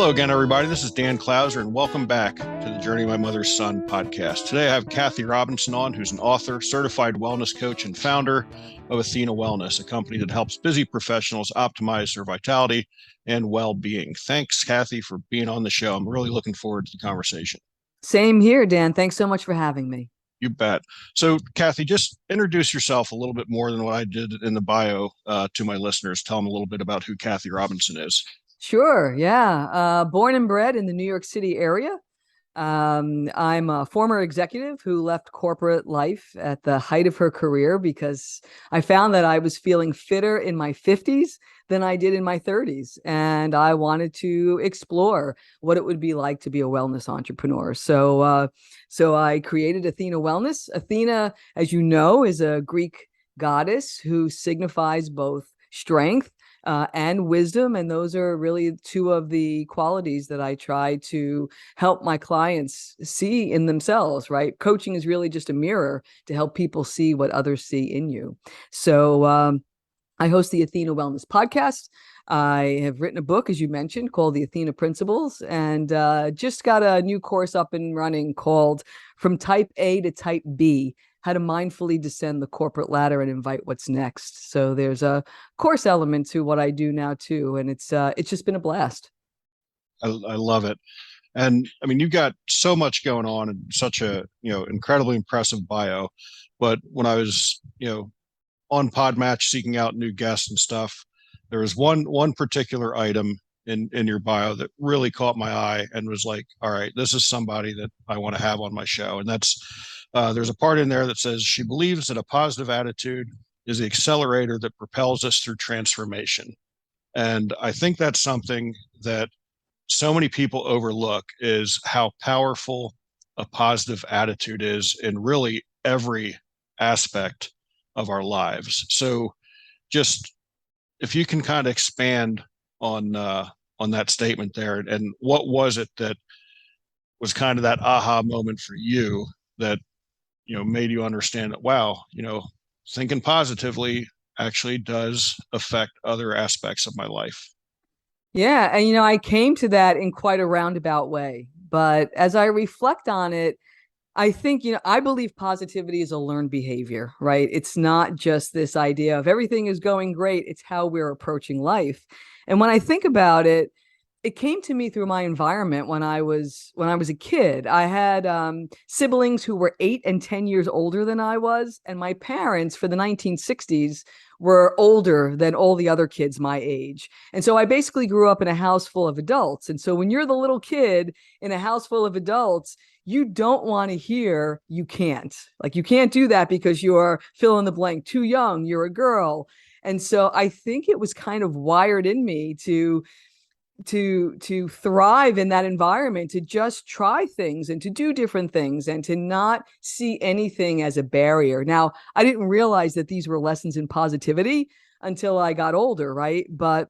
Hello again, everybody. This is Dan Clouser, and welcome back to the Journey of My Mother's Son podcast. Today, I have Kathy Robinson on, who's an author, certified wellness coach, and founder of Athena Wellness, a company that helps busy professionals optimize their vitality and well-being. Thanks, Kathy, for being on the show. I'm really looking forward to the conversation. Same here, Dan. Thanks so much for having me. You bet. So, Kathy, just introduce yourself a little bit more than what I did in the bio to my listeners. Tell them a little bit about who Kathy Robinson is. Sure. Yeah. Born and bred in the New York City area. I'm a former executive who left corporate life at the height of her career because I found that I was feeling fitter in my 50s than I did in my 30s. And I wanted to explore what it would be like to be a wellness entrepreneur. So I created Athena Wellness. Athena, as you know, is a Greek goddess who signifies both strength and wisdom. And those are really two of the qualities that I try to help my clients see in themselves, right? Coaching is really just a mirror to help people see what others see in you. So I host the Athena Wellness podcast. I have written a book, as you mentioned, called the Athena Principles, and just got a new course up and running called From Type A to Type B, how to mindfully descend the corporate ladder and invite what's next. So there's a course element to what I do now too, and it's just been a blast. I love it. And I mean, you've got so much going on and such a, incredibly impressive bio. But when I was, on Podmatch seeking out new guests and stuff, there was one particular item in your bio that really caught my eye and was like, all right, this is somebody that I want to have on my show. And that's, there's a part in there that says she believes that a positive attitude is the accelerator that propels us through transformation. And I think that's something that so many people overlook, is how powerful a positive attitude is in really every aspect of our lives. So just if you can kind of expand on that statement there, and what was it that was kind of that aha moment for you that made you understand that, wow, thinking positively actually does affect other aspects of my life. Yeah. And, I came to that in quite a roundabout way. But as I reflect on it, I think, I believe positivity is a learned behavior, right? It's not just this idea of everything is going great. It's how we're approaching life. And when I think about it, it came to me through my environment when I was a kid. I had siblings who were 8 and 10 years older than I was, and my parents for the 1960s were older than all the other kids my age. And so I basically grew up in a house full of adults. And so when you're the little kid in a house full of adults, you don't want to hear you can't. Like, you can't do that because you're fill in the blank, too young, you're a girl. And so I think it was kind of wired in me to thrive in that environment, to just try things and to do different things and to not see anything as a barrier. Now, I didn't realize that these were lessons in positivity until I got older, right? But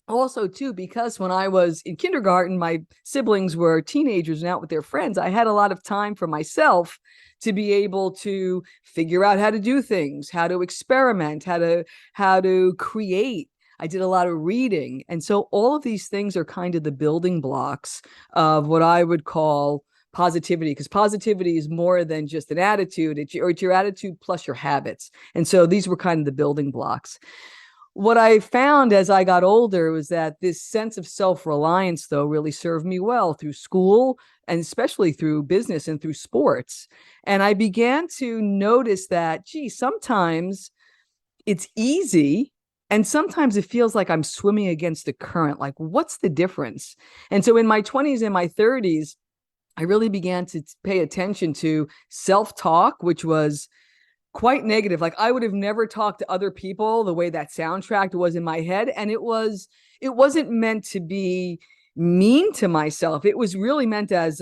also too, because when I was in kindergarten, my siblings were teenagers and out with their friends, I had a lot of time for myself to be able to figure out how to do things, how to experiment, how to create. I did a lot of reading. And so all of these things are kind of the building blocks of what I would call positivity, because positivity is more than just an attitude. It's your attitude plus your habits. And so these were kind of the building blocks. What I found as I got older was that this sense of self-reliance, though, really served me well through school and especially through business and through sports. And I began to notice that, gee, sometimes it's easy and sometimes it feels like I'm swimming against the current. Like, what's the difference? And so in my 20s and my 30s, I really began to pay attention to self-talk, which was quite negative. Like, I would have never talked to other people the way that soundtrack was in my head. And it wasn't meant to be mean to myself. It was really meant as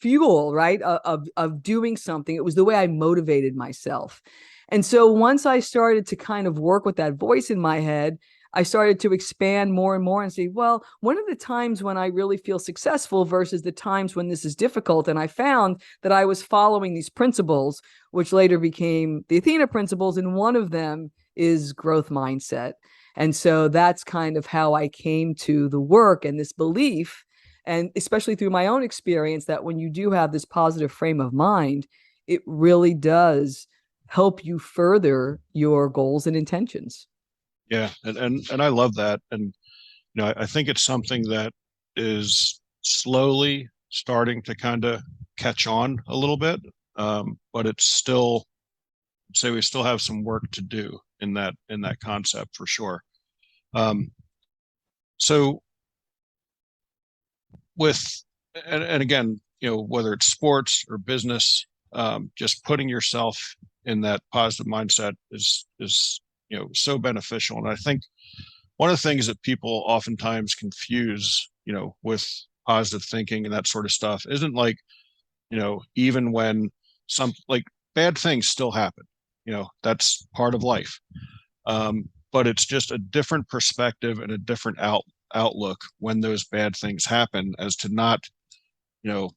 fuel, right? Of doing something. It was the way I motivated myself. And so once I started to kind of work with that voice in my head, I started to expand more and more and say, well, when are the times when I really feel successful versus the times when this is difficult? And I found that I was following these principles, which later became the Athena Principles. And one of them is growth mindset. And so that's kind of how I came to the work and this belief, and especially through my own experience, that when you do have this positive frame of mind, it really does help you further your goals and intentions. Yeah. And I love that. And, I think it's something that is slowly starting to kind of catch on a little bit. But it's still, say we still have some work to do in that concept for sure. Um, so with, and again, whether it's sports or business, just putting yourself in that positive mindset is so beneficial. And I think one of the things that people oftentimes confuse, with positive thinking and that sort of stuff isn't like, even when some like bad things still happen, that's part of life. But it's just a different perspective and a different outlook when those bad things happen, as to not, you know,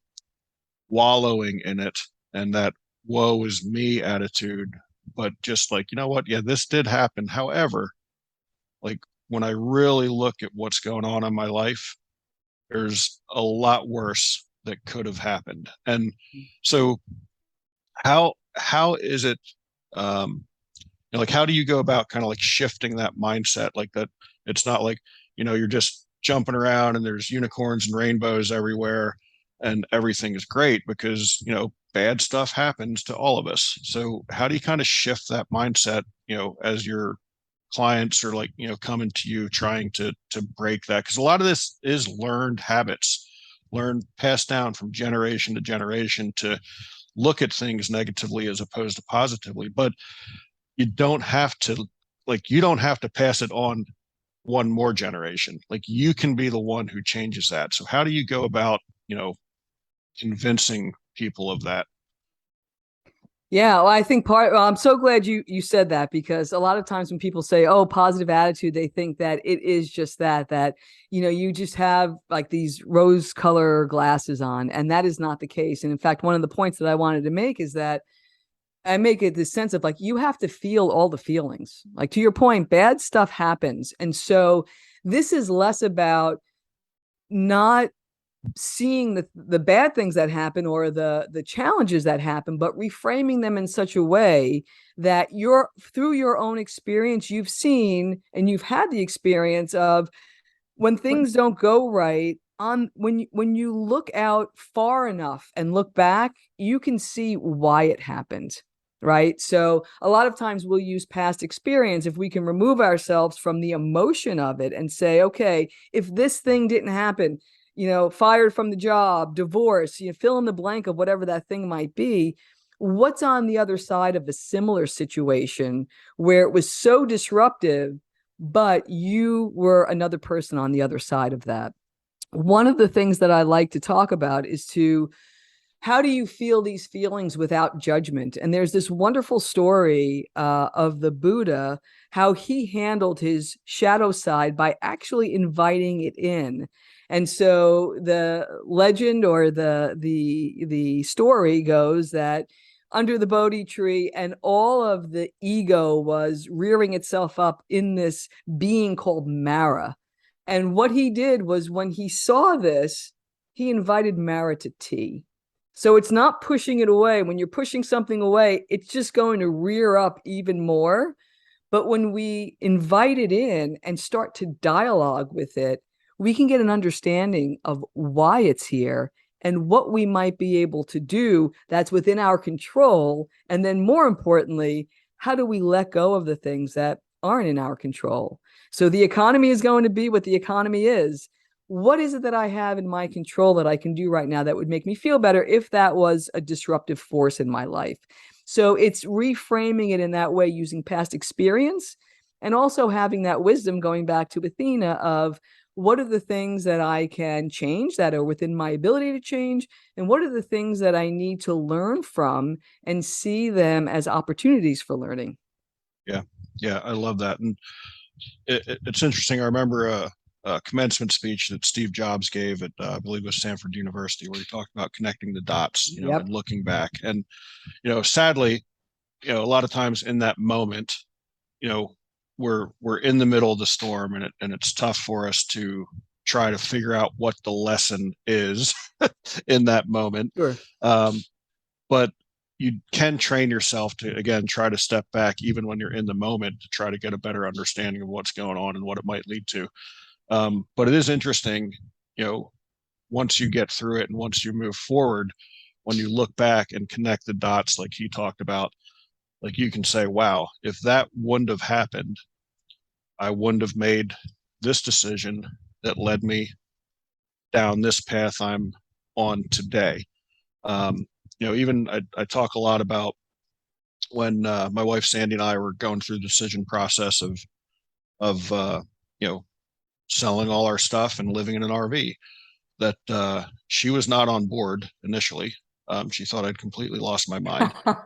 wallowing in it and that woe is me attitude, but just like, what? Yeah, this did happen. However, like when I really look at what's going on in my life, there's a lot worse that could have happened. And so how is it like how do you go about kind of like shifting that mindset, like that it's not like, you're just jumping around and there's unicorns and rainbows everywhere and everything is great, because bad stuff happens to all of us. So how do you kind of shift that mindset, as your clients are like, coming to you trying to break that? Because a lot of this is learned habits, learned, passed down from generation to generation, to look at things negatively as opposed to positively. But you don't have to, you don't have to pass it on one more generation. Like you can be the one who changes that. So how do you go about, convincing people of that? Yeah, well, I think well, I'm so glad you said that, because a lot of times when people say, "Oh, positive attitude," they think that it is just that you just have like these rose color glasses on, and that is not the case. And in fact, one of the points that I wanted to make is that I make it this sense of like you have to feel all the feelings. Like to your point, bad stuff happens, and so this is less about not seeing the bad things that happen or the challenges that happen, but reframing them in such a way that you're through your own experience, you've seen and you've had the experience of when things don't go right. On when you look out far enough and look back, you can see why it happened. Right. So a lot of times we'll use past experience if we can remove ourselves from the emotion of it and say, okay, if this thing didn't happen, fired from the job, divorce, fill in the blank of whatever that thing might be. What's on the other side of a similar situation where it was so disruptive, but you were another person on the other side of that? One of the things that I like to talk about is to how do you feel these feelings without judgment? And there's this wonderful story of the Buddha, how he handled his shadow side by actually inviting it in. And so the legend or the story goes that under the Bodhi tree, and all of the ego was rearing itself up in this being called Mara. And what he did was when he saw this, he invited Mara to tea. So it's not pushing it away. When you're pushing something away, it's just going to rear up even more. But when we invite it in and start to dialogue with it, we can get an understanding of why it's here and what we might be able to do that's within our control. And then more importantly, how do we let go of the things that aren't in our control? So the economy is going to be what the economy is. What is it that I have in my control that I can do right now that would make me feel better if that was a disruptive force in my life? So it's reframing it in that way using past experience, and also having that wisdom, going back to Athena, of what are the things that I can change that are within my ability to change, and what are the things that I need to learn from and see them as opportunities for learning. Yeah. Yeah. I love that. And it's interesting. I remember a commencement speech that Steve Jobs gave at, I believe it was Stanford University, where he talked about connecting the dots, Yep. and looking back. And, sadly, a lot of times in that moment, you know, we're in the middle of the storm, and it's tough for us to try to figure out what the lesson is in that moment. Sure. But you can train yourself to, again, try to step back even when you're in the moment to try to get a better understanding of what's going on and what it might lead to. But it is interesting, you know, once you get through it and once you move forward, when you look back and connect the dots, like he talked about, like you can say, wow, if that wouldn't have happened, I wouldn't have made this decision that led me down this path I'm on today. Um, even I talk a lot about when my wife Sandy and I were going through the decision process of you know selling all our stuff and living in an RV. That she was not on board initially. She thought I'd completely lost my mind. There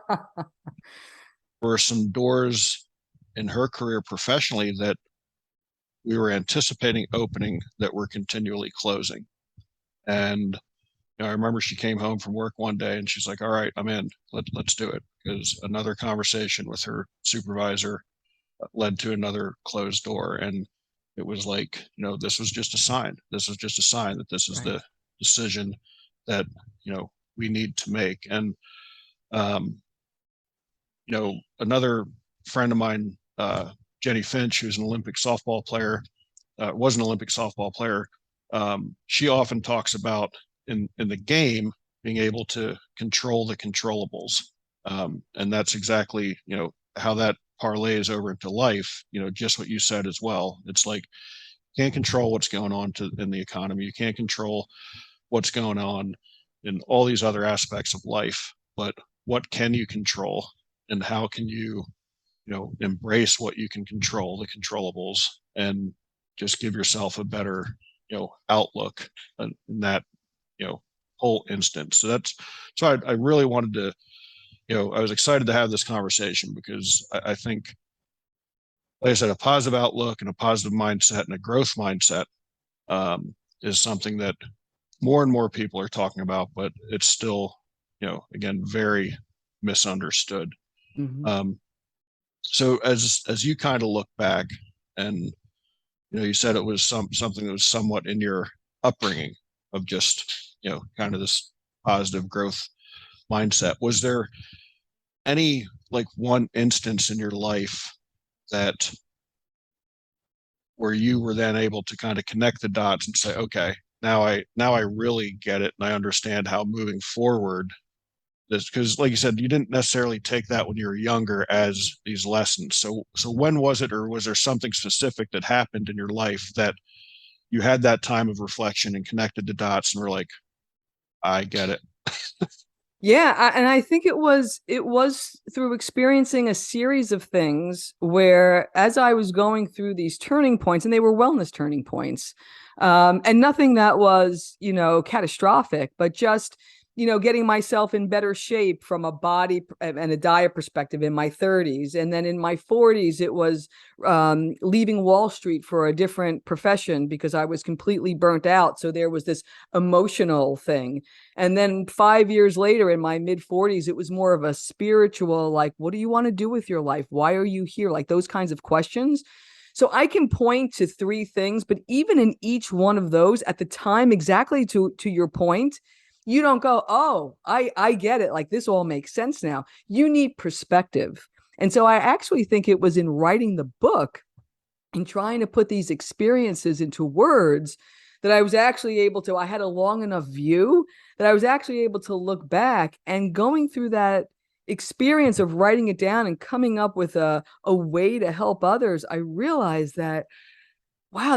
were some doors in her career professionally that we were anticipating opening that were continually closing. And I remember she came home from work one day and she's like, all right, I'm in. Let's do it. Because another conversation with her supervisor led to another closed door. And it was like, this was just a sign. This was just a sign that this is right. The decision that, we need to make. And, another friend of mine, Jenny Finch, who's an Olympic softball player, was an Olympic softball player. She often talks about in the game being able to control the controllables. And that's exactly, how that parlays over into life, just what you said as well. It's like, you can't control what's going on in the economy. You can't control what's going on in all these other aspects of life, but what can you control and how can you, embrace what you can control, the controllables, and just give yourself a better, outlook in that, whole instance. So I really wanted to, I was excited to have this conversation because I think, like I said, a positive outlook and a positive mindset and a growth mindset is something that more and more people are talking about, but it's still, again, very misunderstood. Mm-hmm. So as you kind of look back and, you said it was something that was somewhat in your upbringing of just, kind of this positive growth mindset. Was there any like one instance in your life that where you were then able to kind of connect the dots and say, okay, now I really get it and I understand how moving forward this, because like you said, you didn't necessarily take that when you were younger as these lessons. So when was it, or was there something specific that happened in your life that you had that time of reflection and connected the dots and were like, I get it? Yeah, and I think it was through experiencing a series of things where, as I was going through these turning points, and they were wellness turning points, and nothing that was, catastrophic, but just, getting myself in better shape from a body and a diet perspective in my 30s. And then in my 40s, it was leaving Wall Street for a different profession because I was completely burnt out. So there was this emotional thing. And then 5 years later, in my mid 40s, it was more of a spiritual, like, what do you want to do with your life? Why are you here? Like those kinds of questions. So I can point to three things, but even in each one of those at the time, exactly to your point, you don't go, oh, I get it. Like this all makes sense now. You need perspective. And so I actually think it was in writing the book and trying to put these experiences into words that I was actually able to, I had a long enough view that I was actually able to look back, and going through that experience of writing it down and coming up with a way to help others, I realized that, wow,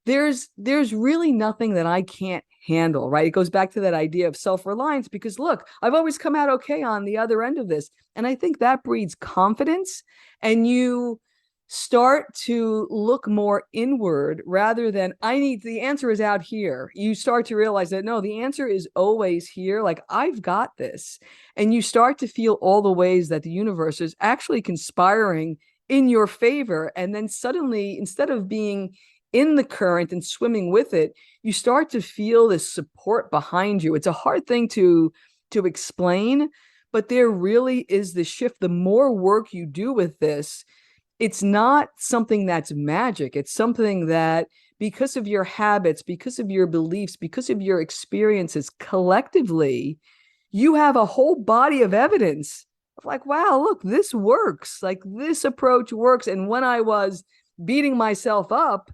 there's really nothing that I can't handle, right? It goes back to that idea of self-reliance, because look, I've always come out okay on the other end of this. And I think that breeds confidence, and you start to look more inward rather than the answer is out here. You start to realize that no, the answer is always here. Like, I've got this. And you start to feel all the ways that the universe is actually conspiring in your favor. And then suddenly, instead of being in the current and swimming with it, you start to feel this support behind you. It's a hard thing to explain, but there really is this shift. The more work you do with this, it's not something that's magic. It's something that, because of your habits, because of your beliefs, because of your experiences collectively, you have a whole body of evidence of like, wow, look, this works. Like, this approach works. And when I was beating myself up,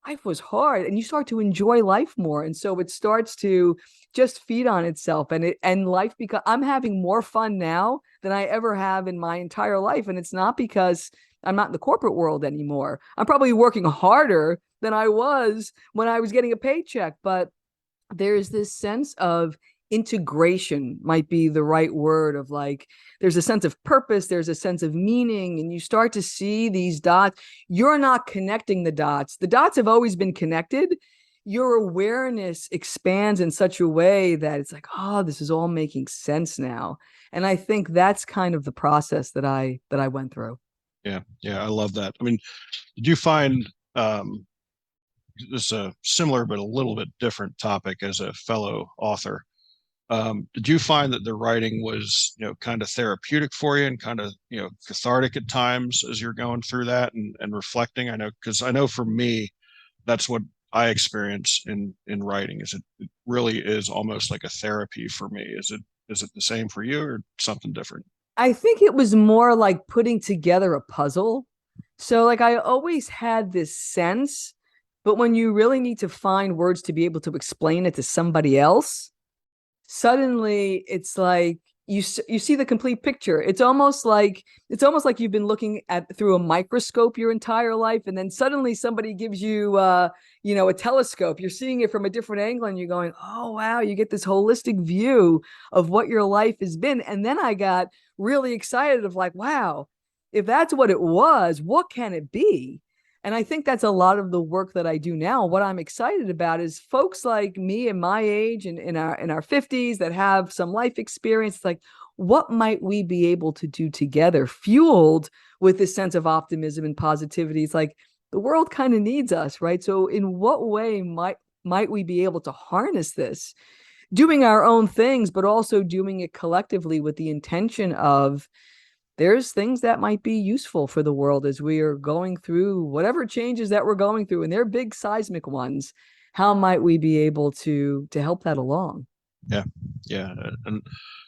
life was hard, and you start to enjoy life more. And so it starts to just feed on itself, and life, because I'm having more fun now than I ever have in my entire life. And it's not because I'm not in the corporate world anymore. I'm probably working harder than I was when I was getting a paycheck, but there's this sense of integration, might be the right word, of like, there's a sense of purpose, there's a sense of meaning, and you start to see these dots. You're not connecting the dots have always been connected. Your awareness expands in such a way that it's like, oh, this is all making sense now. And I think that's kind of the process that I went through. Yeah, yeah, I love that. I mean, did you find this is a similar but a little bit different topic as a fellow author? Did you find that the writing was, kind of therapeutic for you and kind of, cathartic at times as you're going through that and reflecting? I know, because I know for me, that's what I experience in writing. It really is almost like a therapy for me. Is it the same for you or something different? I think it was more like putting together a puzzle. So, like, I always had this sense, but when you really need to find words to be able to explain it to somebody else, suddenly it's like you see the complete picture. It's almost like you've been looking at through a microscope your entire life, and then suddenly somebody gives you a telescope. You're seeing it from a different angle, and you're going, oh wow, you get this holistic view of what your life has been. And then I got really excited of like, wow, if that's what it was, what can it be? And I think that's a lot of the work that I do now. What I'm excited about is folks like me and my age and in our 50s that have some life experience. Like, what might we be able to do together, fueled with this sense of optimism and positivity? It's like the world kind of needs us, right? So in what way might we be able to harness this, doing our own things, but also doing it collectively with the intention of, there's things that might be useful for the world as we are going through whatever changes that we're going through, and they're big seismic ones. How might we be able to help that along? Yeah, yeah, and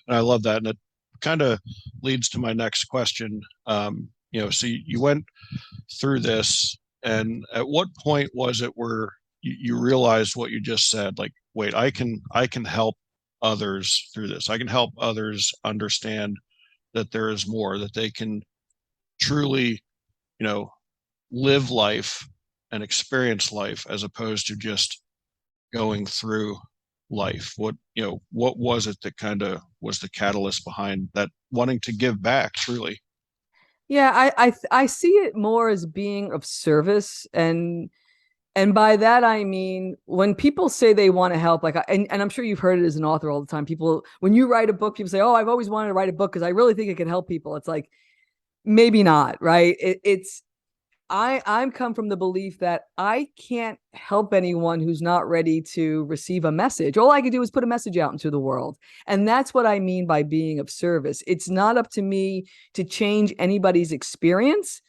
I love that, and it kind of leads to my next question. So you went through this, and at what point was it where you realized what you just said? Like, wait, I can help others through this. I can help others understand that there is more, that they can truly, you know, live life and experience life as opposed to just going through life. What was it that kind of was the catalyst behind that wanting to give back truly? Yeah, I see it more as being of service, and by that I mean, when people say they want to help, like, and I'm sure you've heard it as an author all the time. People, when you write a book, people say, "Oh, I've always wanted to write a book because I really think it can help people." It's like, maybe not, right? It's I'm come from the belief that I can't help anyone who's not ready to receive a message. All I can do is put a message out into the world. And that's what I mean by being of service. It's not up to me to change anybody's experience.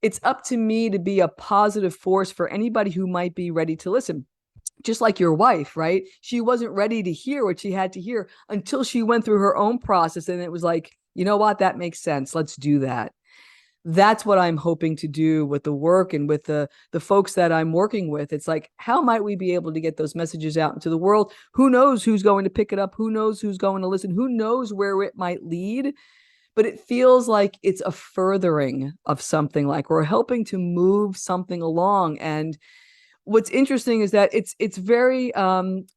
It's up to me to be a positive force for anybody who might be ready to listen. Just like your wife, right? She wasn't ready to hear what she had to hear until she went through her own process. And it was like, you know what? That makes sense. Let's do that. That's what I'm hoping to do with the work and with the folks that I'm working with. It's like, how might we be able to get those messages out into the world? Who knows who's going to pick it up? Who knows who's going to listen? Who knows where it might lead? But it feels like it's a furthering of something, like we're helping to move something along. And what's interesting is that it's very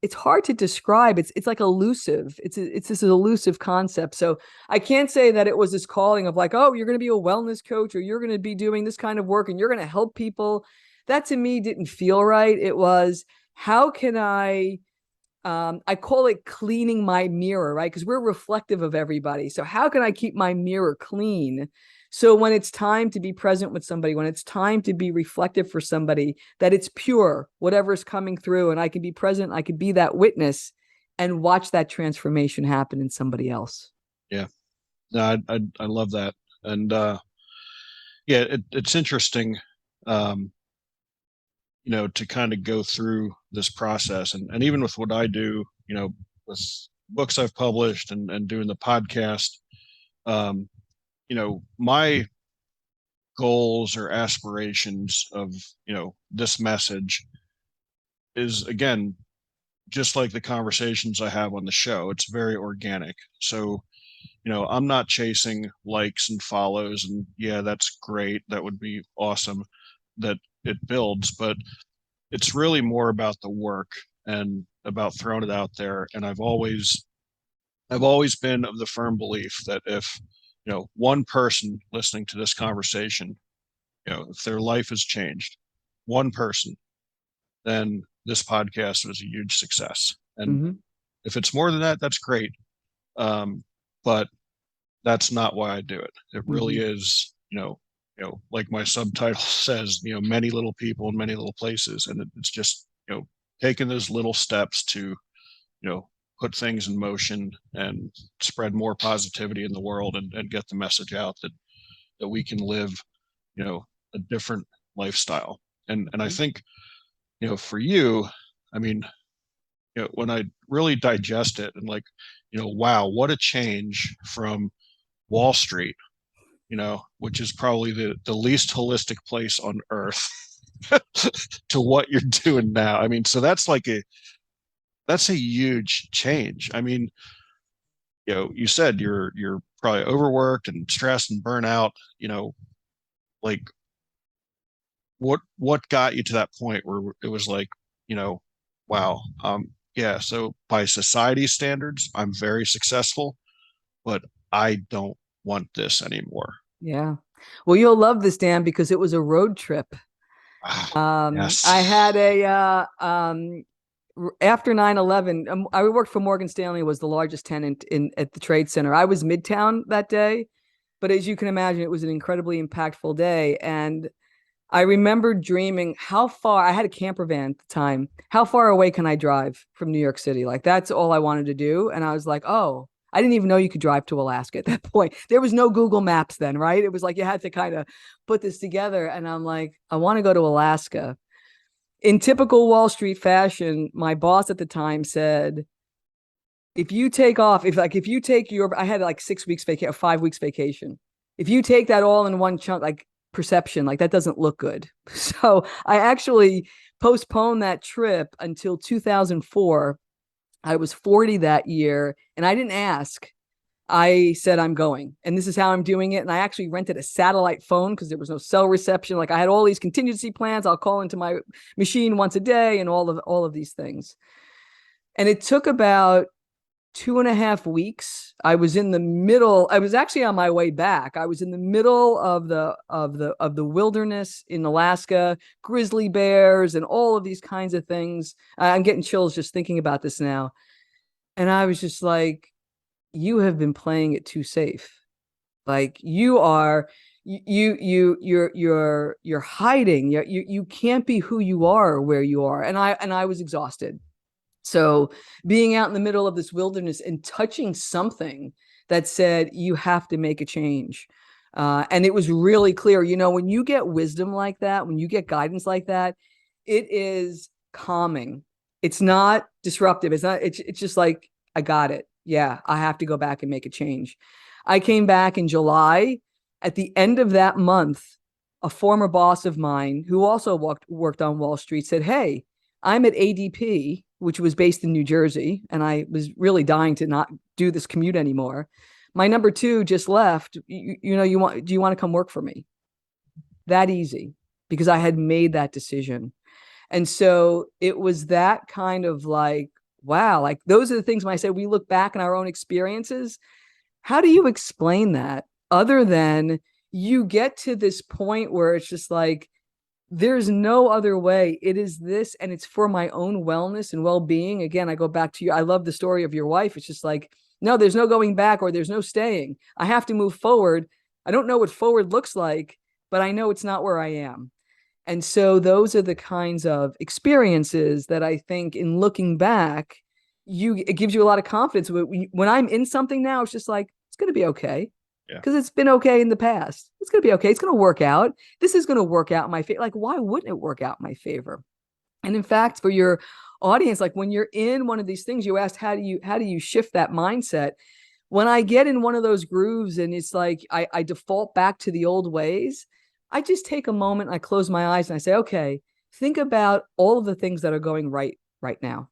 it's hard to describe. It's like elusive. It's this elusive concept. So I can't say that it was this calling of like, oh, you're going to be a wellness coach, or you're going to be doing this kind of work and you're going to help people. That to me didn't feel right. It was, how can I call it cleaning my mirror, right? Because we're reflective of everybody. So how can I keep my mirror clean? So when it's time to be present with somebody, when it's time to be reflective for somebody, that it's pure, whatever's coming through, and I can be present, I can be that witness and watch that transformation happen in somebody else. Yeah, no, I love that, and Yeah, it's interesting, um, to kind of go through this process, and even with what I do, with books I've published and doing the podcast, um, my goals or aspirations of, this message is, again, just like the conversations I have on the show. It's very organic. So, I'm not chasing likes and follows, and yeah, that's great. That would be awesome that it builds, but it's really more about the work and about throwing it out there. And I've always been of the firm belief that if, one person listening to this conversation, if their life has changed, one person, then this podcast was a huge success. And Mm-hmm. if it's more than that, that's great. But that's not why I do it. It really Mm-hmm. is, like my subtitle says, many little people in many little places. And it's just, taking those little steps to, put things in motion and spread more positivity in the world, and get the message out that we can live, a different lifestyle. And I think, for you, I mean, when I really digest it and like, wow, what a change from Wall Street, which is probably the least holistic place on earth, to what you're doing now. I mean, so that's a huge change. I mean, you said you're probably overworked and stressed and burnout, like what got you to that point where it was like, wow, yeah, so by society standards, I'm very successful, but I don't want this anymore. Yeah. Well, you'll love this, Dan, because it was a road trip. Ah, I had yes. a after 9/11, I worked for Morgan Stanley, was the largest tenant in at the Trade Center. I was Midtown that day, but as you can imagine, it was an incredibly impactful day. And I remember dreaming how far, I had a camper van at the time. How far away can I drive from New York City? Like that's all I wanted to do. And I was like, oh, I didn't even know you could drive to Alaska at that point. There was no Google Maps then, right? It was like you had to kind of put this together. And I'm like, I want to go to Alaska. In typical Wall Street fashion, my boss at the time said, if you take off, if you take your, I had like 6 weeks vacation, 5 weeks vacation. If you take that all in one chunk, like perception, like that doesn't look good. So I actually postponed that trip until 2004. I was 40 that year and I didn't ask. I said, I'm going. And this is how I'm doing it. And I actually rented a satellite phone because there was no cell reception. Like I had all these contingency plans. I'll call into my machine once a day and all of these things. And it took about 2.5 weeks. I was in the middle. I was actually on my way back. I was in the middle of the wilderness in Alaska, grizzly bears and all of these kinds of things. I'm getting chills just thinking about this now. And I was just like, you have been playing it too safe. Like you are, you're hiding. You can't be who you are where you are. And I was exhausted. So being out in the middle of this wilderness and touching something that said you have to make a change. And it was really clear, when you get wisdom like that, when you get guidance like that, it is calming. It's not disruptive. It's just like, I got it. Yeah, I have to go back and make a change. I came back in July. At the end of that month, a former boss of mine who also worked on Wall Street said, hey, I'm at ADP, which was based in New Jersey, and I was really dying to not do this commute anymore. My number two just left. Do you want to come work for me? That easy, because I had made that decision. And so it was that kind of like, wow, like those are the things when I say we look back in our own experiences. How do you explain that other than you get to this point where it's just like, there's no other way. It is this, and it's for my own wellness and well-being. Again, I go back to you. I love the story of your wife. It's just like, no, there's no going back or there's no staying. I have to move forward. I don't know what forward looks like, but I know it's not where I am. And so those are the kinds of experiences that I think in looking back, it gives you a lot of confidence. When I'm in something now, it's just like, it's going to be okay. Yeah. because it's been okay in the past. It's going to be okay. It's going to work out. This is going to work out in my favor. Like, why wouldn't it work out in my favor? And in fact, for your audience, like when you're in one of these things, you asked, how do you shift that mindset? When I get in one of those grooves and it's like I default back to the old ways, I just take a moment, I close my eyes and I say, okay, think about all of the things that are going right now.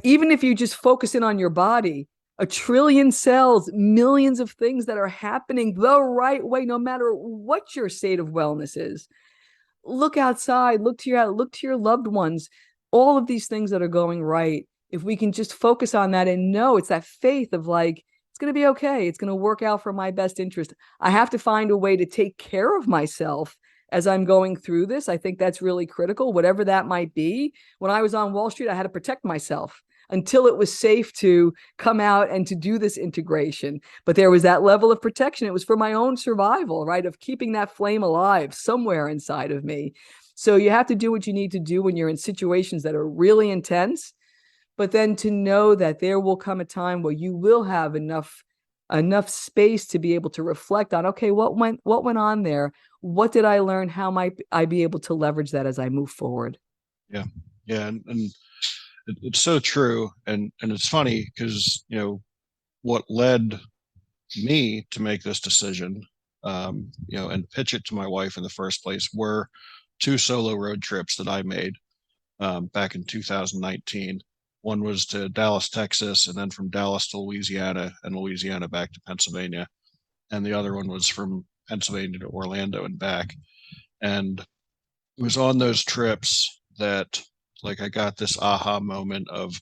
Even if you just focus in on your body, a trillion cells, millions of things that are happening the right way, no matter what your state of wellness is. Look outside, look to your loved ones, all of these things that are going right. If we can just focus on that and know it's that faith of like, it's going to be okay. It's going to work out for my best interest. I have to find a way to take care of myself as I'm going through this. I think that's really critical, whatever that might be. When I was on Wall Street, I had to protect myself until it was safe to come out and to do this integration. But there was that level of protection. It was for my own survival, right? Of keeping that flame alive somewhere inside of me. So you have to do what you need to do when you're in situations that are really intense, but then to know that there will come a time where you will have enough space to be able to reflect on, okay, what went on there? What did I learn? How might I be able to leverage that as I move forward? Yeah. Yeah. And it's so true. And it's funny because, what led me to make this decision, and pitch it to my wife in the first place were two solo road trips that I made back in 2019. One was to Dallas, Texas, and then from Dallas to Louisiana and Louisiana back to Pennsylvania. And the other one was from Pennsylvania to Orlando and back. And it was on those trips that like I got this aha moment of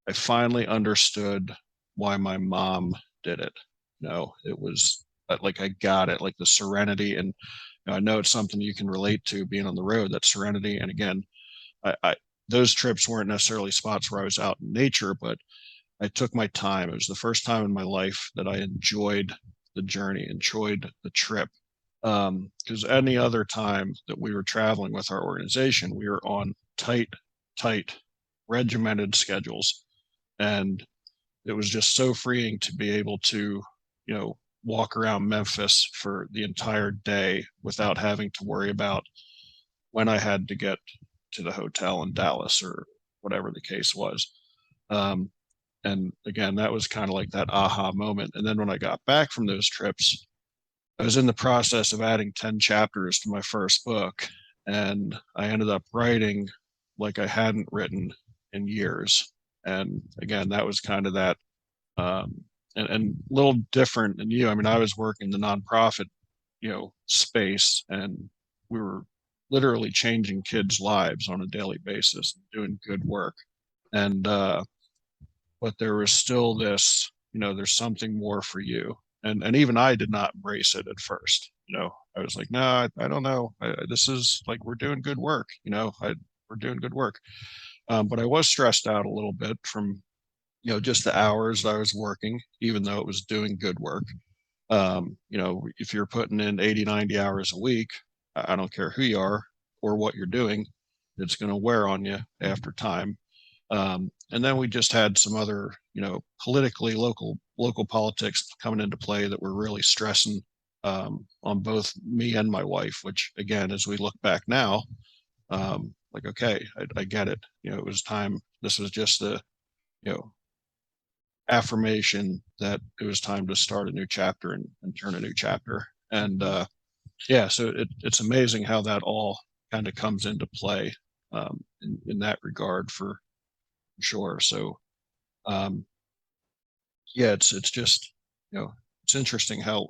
I finally understood why my mom did it. It was like I got it, like the serenity. And I know it's something you can relate to being on the road, that serenity. And again, I those trips weren't necessarily spots where I was out in nature, but I took my time. It was the first time in my life that I enjoyed the journey, enjoyed the trip. Because any other time that we were traveling with our organization, we were on tight, regimented schedules. And it was just so freeing to be able to, walk around Memphis for the entire day without having to worry about when I had to get to the hotel in Dallas or whatever the case was. Um, and again, that was kind of like that aha moment. And then when I got back from those trips, I was in the process of adding 10 chapters to my first book. And I ended up writing like I hadn't written in years. And again, that was kind of that, and a little different than you. I mean, I was working the nonprofit, space, and we were literally changing kids' lives on a daily basis, doing good work. And but there was still this, there's something more for you. And even I did not embrace it at first. I was like, no, I don't know. This is like we're doing good work. We're doing good work. But I was stressed out a little bit from just the hours I was working, even though it was doing good work. If you're putting in 80, 90 hours a week, I don't care who you are or what you're doing, it's going to wear on you after time. And then we just had some other, politically local politics coming into play that were really stressing on both me and my wife, which again, as we look back now, like, okay, I get it. It was time. This was just the, you know, affirmation that it was time to start a new chapter and turn a new chapter. And yeah, so it's amazing how that all kind of comes into play in that regard for sure. So yeah, it's just it's interesting how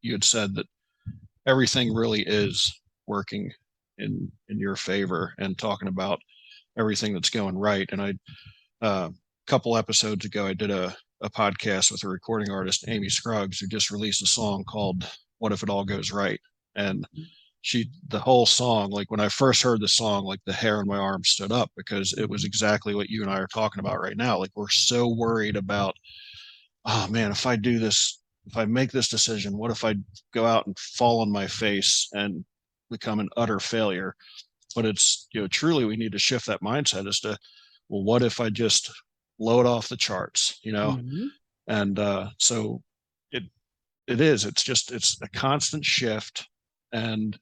you had said that everything really is working in your favor and talking about everything that's going right. And a couple episodes ago, I did a podcast with a recording artist, Amy Scruggs, who just released a song called "What If It All Goes Right," and the whole song, like when I first heard the song, like the hair on my arm stood up because it was exactly what you and I are talking about right now. Like we're so worried about, oh man, if I do this, if I make this decision, what if I go out and fall on my face and become an utter failure? But it's, truly we need to shift that mindset as to, well, what if I just blow it off the charts, Mm-hmm. And so it it is. It's a constant shift. And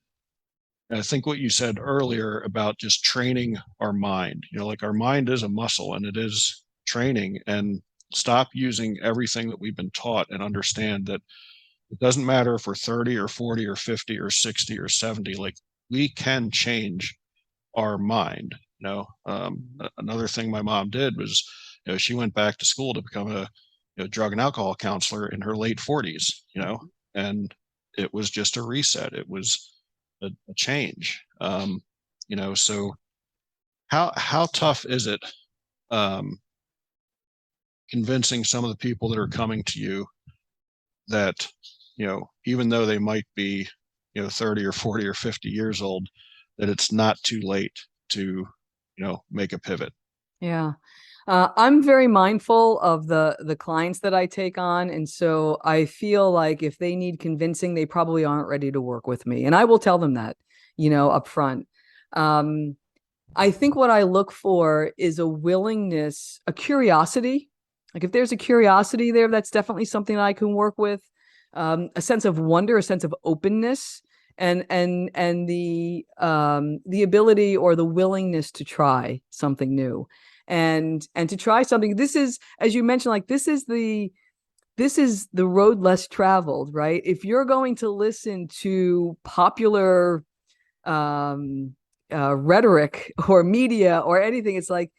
I think what you said earlier about just training our mind, like our mind is a muscle and it is training, and stop using everything that we've been taught and understand that it doesn't matter if we're 30 or 40 or 50 or 60 or 70, like we can change our mind. Another thing my mom did was, she went back to school to become a drug and alcohol counselor in her late 40s, and it was just a reset. It was a change. So how tough is it um, convincing some of the people that are coming to you that, even though they might be, 30 or 40 or 50 years old, that it's not too late to, make a pivot? Yeah. I'm very mindful of the clients that I take on. And so I feel like if they need convincing, they probably aren't ready to work with me. And I will tell them that, up front. I think what I look for is a willingness, a curiosity. Like if there's a curiosity there, that's definitely something I can work with. A sense of wonder, a sense of openness, and the ability or the willingness to try something new, and to try something. This is, as you mentioned, like this is the road less traveled, right? If you're going to listen to popular rhetoric or media or anything, it's like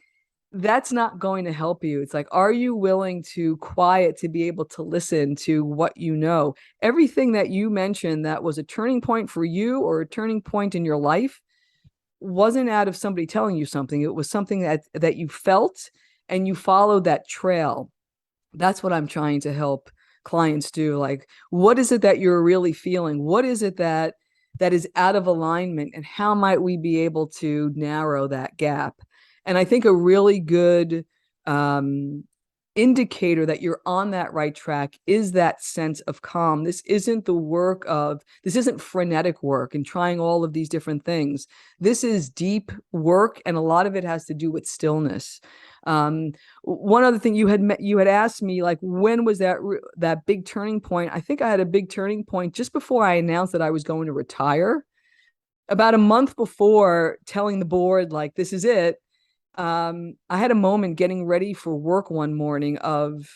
that's not going to help you. It's like, are you willing to quiet to be able to listen to what you know? Everything that you mentioned that was a turning point for you or a turning point in your life wasn't out of somebody telling you something. It was something that you felt, and you followed that trail. That's what I'm trying to help clients do. Like, what is it that you're really feeling? What is it that is out of alignment, and how might we be able to narrow that gap? And I think a really good um, indicator that you're on that right track is that sense of calm. This isn't frenetic work and trying all of these different things. This is deep work, and a lot of it has to do with stillness. One other thing, you had asked me, like, when was that big turning point? I think I had a big turning point just before I announced that I was going to retire. About a month before telling the board, like, this is it, I had a moment getting ready for work one morning of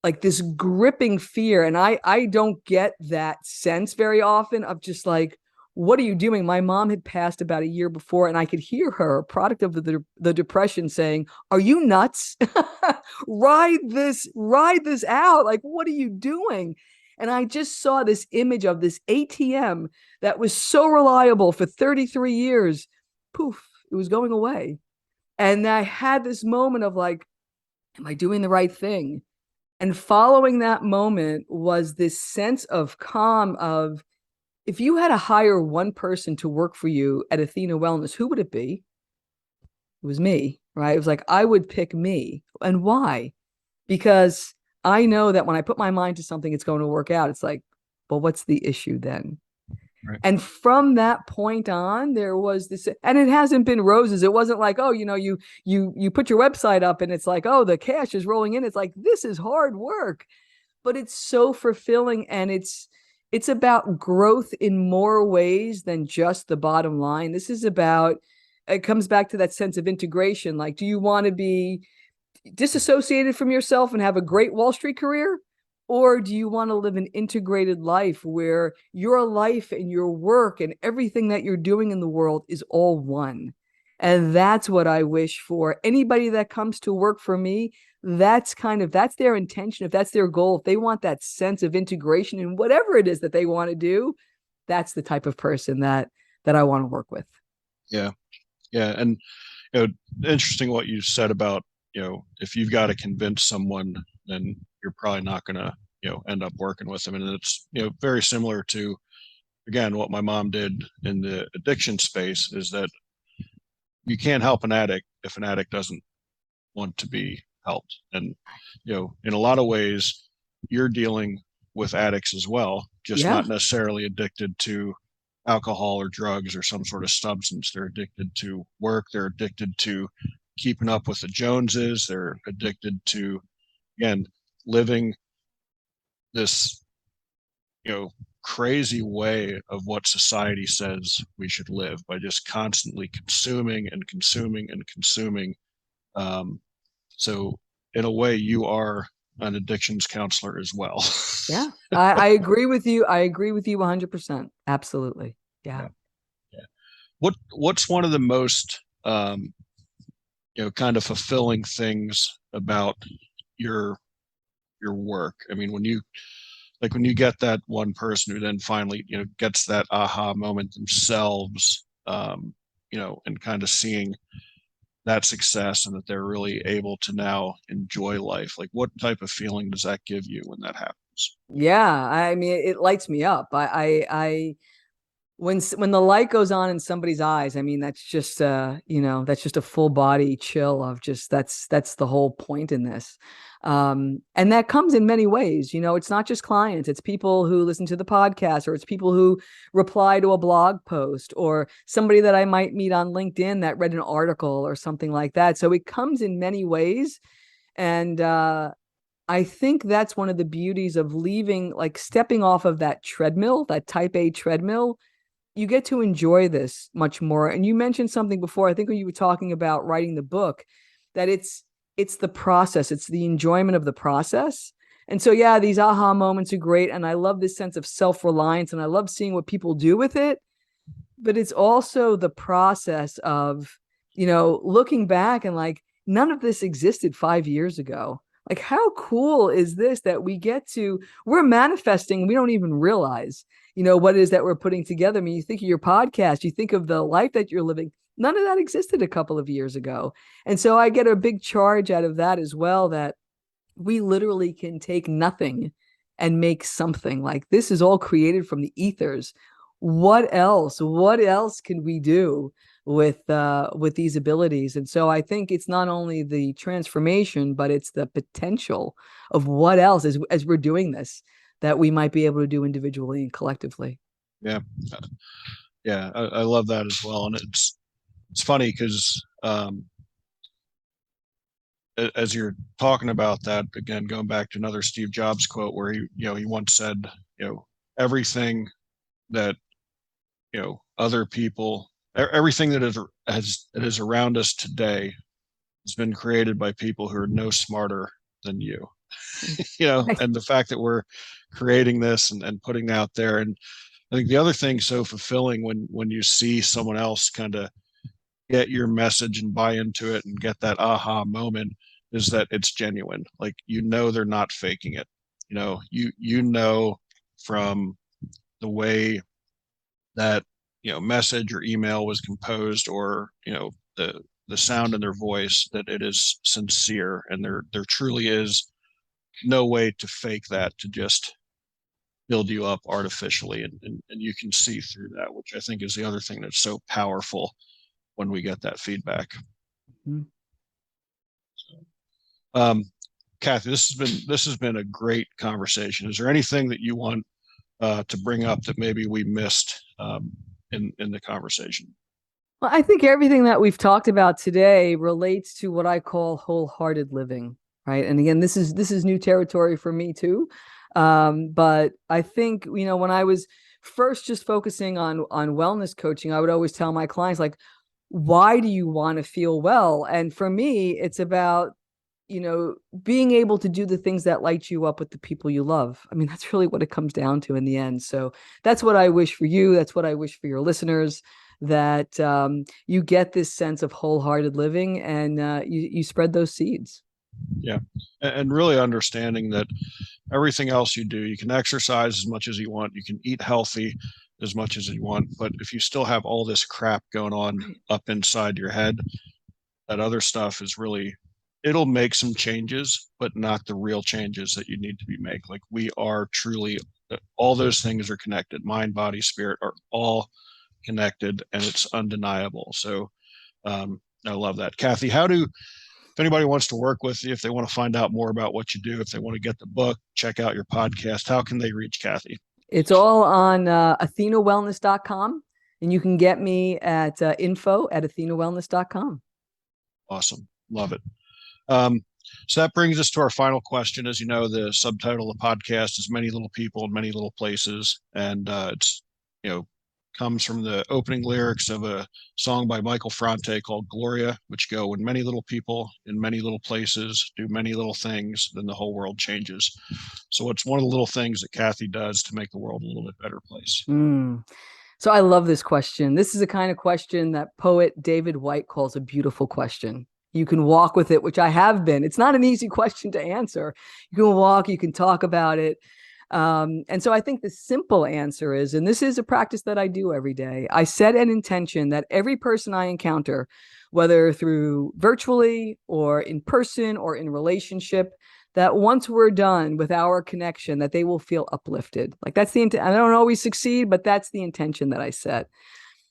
like this gripping fear. And I don't get that sense very often of just like, what are you doing? My mom had passed about a year before, and I could hear her, a product of the depression, saying, are you nuts? Ride this out. Like, what are you doing? And I just saw this image of this ATM that was so reliable for 33 years. Poof, it was going away. And I had this moment of like, am I doing the right thing? And following that moment was this sense of calm of, if you had to hire one person to work for you at Athena Wellness, who would it be? It was me, right? It was like, I would pick me. And why? Because I know that when I put my mind to something, it's going to work out. It's like, well, what's the issue then? Right. And from that point on, there was this, and it hasn't been roses. It wasn't like, oh, you put your website up and it's like, oh, the cash is rolling in. It's like, this is hard work, but it's so fulfilling, and it's about growth in more ways than just the bottom line. This is about, it comes back to that sense of integration. Like, do you want to be disassociated from yourself and have a great Wall Street career? Or do you want to live an integrated life where your life and your work and everything that you're doing in the world is all one? And that's what I wish for anybody that comes to work for me. That's their intention. If that's their goal, if they want that sense of integration in whatever it is that they want to do, that's the type of person that I want to work with. Yeah. Yeah. And, interesting what you said about, if you've got to convince someone, then you're probably not going to, end up working with them. And it's, very similar to, again, what my mom did in the addiction space, is that you can't help an addict if an addict doesn't want to be helped. And, in a lot of ways, you're dealing with addicts as well, just Yeah. not necessarily addicted to alcohol or drugs or some sort of substance. They're addicted to work. They're addicted to keeping up with the Joneses. They're addicted to, again, living this crazy way of what society says we should live by just constantly consuming and consuming and consuming. Um, so in a way, you are an addictions counselor as well. Yeah, I agree with you. I agree with you 100%. Absolutely. Yeah. Yeah. Yeah. What's one of the most kind of fulfilling things about your your work? I mean, when you get that one person who then finally gets that aha moment themselves, and kind of seeing that success and that they're really able to now enjoy life. Like, what type of feeling does that give you when that happens? Yeah. I mean, it lights me up. When the light goes on in somebody's eyes, I mean, that's just that's just a full body chill of just that's the whole point in this. And that comes in many ways. It's not just clients, it's people who listen to the podcast, or it's people who reply to a blog post, or somebody that I might meet on LinkedIn that read an article or something like that. So it comes in many ways. And I think that's one of the beauties of leaving, like stepping off of that treadmill, that type A treadmill. You get to enjoy this much more. And you mentioned something before, I think when you were talking about writing the book, that it's the process, it's the enjoyment of the process. And so yeah, these aha moments are great, and I love this sense of self-reliance, and I love seeing what people do with it. But it's also the process of, looking back and like, none of this existed 5 years ago. Like, how cool is this that we're manifesting, we don't even realize, what it is that we're putting together. I mean, you think of your podcast, you think of the life that you're living. None of that existed a couple of years ago. And so I get a big charge out of that as well, that we literally can take nothing and make something. Like, this is all created from the ethers. What else can we do with these abilities? And so I think it's not only the transformation, but it's the potential of what else, as we're doing this, that we might be able to do individually and collectively. Yeah, yeah, I love that as well. And it's funny because as you're talking about that, again, going back to another Steve Jobs quote where he once said, everything that other people, everything that is around us today has been created by people who are no smarter than you. And the fact that we're creating this and putting out there. And I think the other thing so fulfilling when you see someone else kind of get your message and buy into it and get that aha moment is that it's genuine. Like, they're not faking it. You know from the way that message or email was composed, or the sound in their voice, that it is sincere, and there truly is no way to fake that, to just build you up artificially, and you can see through that, which I think is the other thing that's so powerful when we get that feedback. Mm-hmm. um, Kathy, this has been a great conversation. Is there anything that you want to bring up that maybe we missed in the conversation? Well, I think everything that we've talked about today relates to what I call wholehearted living, right? And again, this is new territory for me too. But I think, when I was first just focusing on wellness coaching, I would always tell my clients, like, why do you want to feel well? And for me, it's about, being able to do the things that light you up with the people you love. I mean, that's really what it comes down to in the end. So that's what I wish for you. That's what I wish for your listeners, that you get this sense of wholehearted living, and you spread those seeds. Yeah, and really understanding that everything else you do, you can exercise as much as you want, you can eat healthy as much as you want, but if you still have all this crap going on Right. up inside your head, that other stuff is really, it'll make some changes, but not the real changes that you need to be make. Like, we are truly, all those things are connected. Mind, body, spirit are all connected, and it's undeniable. So I love that. Kathy, if anybody wants to work with you, if they want to find out more about what you do, if they want to get the book, check out your podcast, how can they reach Kathy? It's all on athenawellness.com, and you can get me at info@athenawellness.com. Awesome. Love it. So that brings us to our final question. As you know, the subtitle of the podcast is Many Little People in Many Little Places. And it's, comes from the opening lyrics of a song by Michael Franti called Gloria, which go, when many little people in many little places do many little things, then the whole world changes. So what's one of the little things that Kathy does to make the world a little bit better place? So I love this question. This is a kind of question that poet David Whyte calls a beautiful question. You can walk with it, which I have been. It's not an easy question to answer. You can walk, you can talk about it. And so I think the simple answer is, and this is a practice that I do every day, I set an intention that every person I encounter, whether through virtually or in person or in relationship, that once we're done with our connection, that they will feel uplifted. Like that's the intent. I don't always succeed, but that's the intention that I set.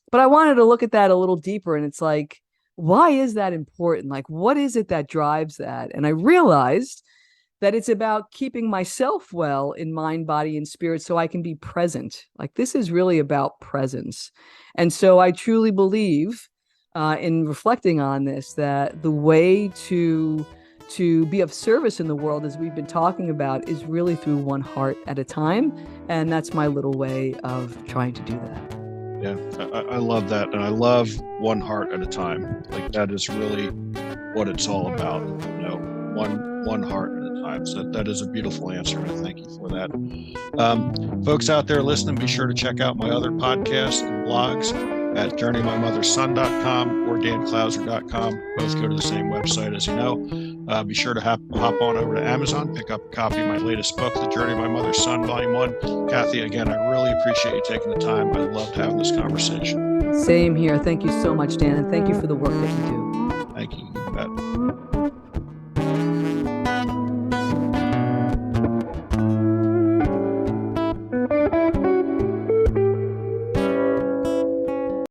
But I wanted to look at that a little deeper. And it's like, why is that important? Like, what is it that drives that? And I realized that it's about keeping myself well in mind, body, and spirit so I can be present. Like this is really about presence. And so I truly believe in reflecting on this, that the way to be of service in the world, as we've been talking about, is really through one heart at a time. And that's my little way of trying to do that. Yeah, I love that. And I love one heart at a time. Like that is really what it's all about. One heart at a time. So that is a beautiful answer. And I thank you for that. Folks out there listening, be sure to check out my other podcasts and blogs at journeymymotherson.com or danclouser.com. Both go to the same website, as you know. Be sure to hop on over to Amazon, pick up a copy of my latest book, The Journey of My Mother's Son, Volume 1. Kathy, again, I really appreciate you taking the time. I loved having this conversation. Same here. Thank you so much, Dan, and thank you for the work that you do. Thank you. You bet.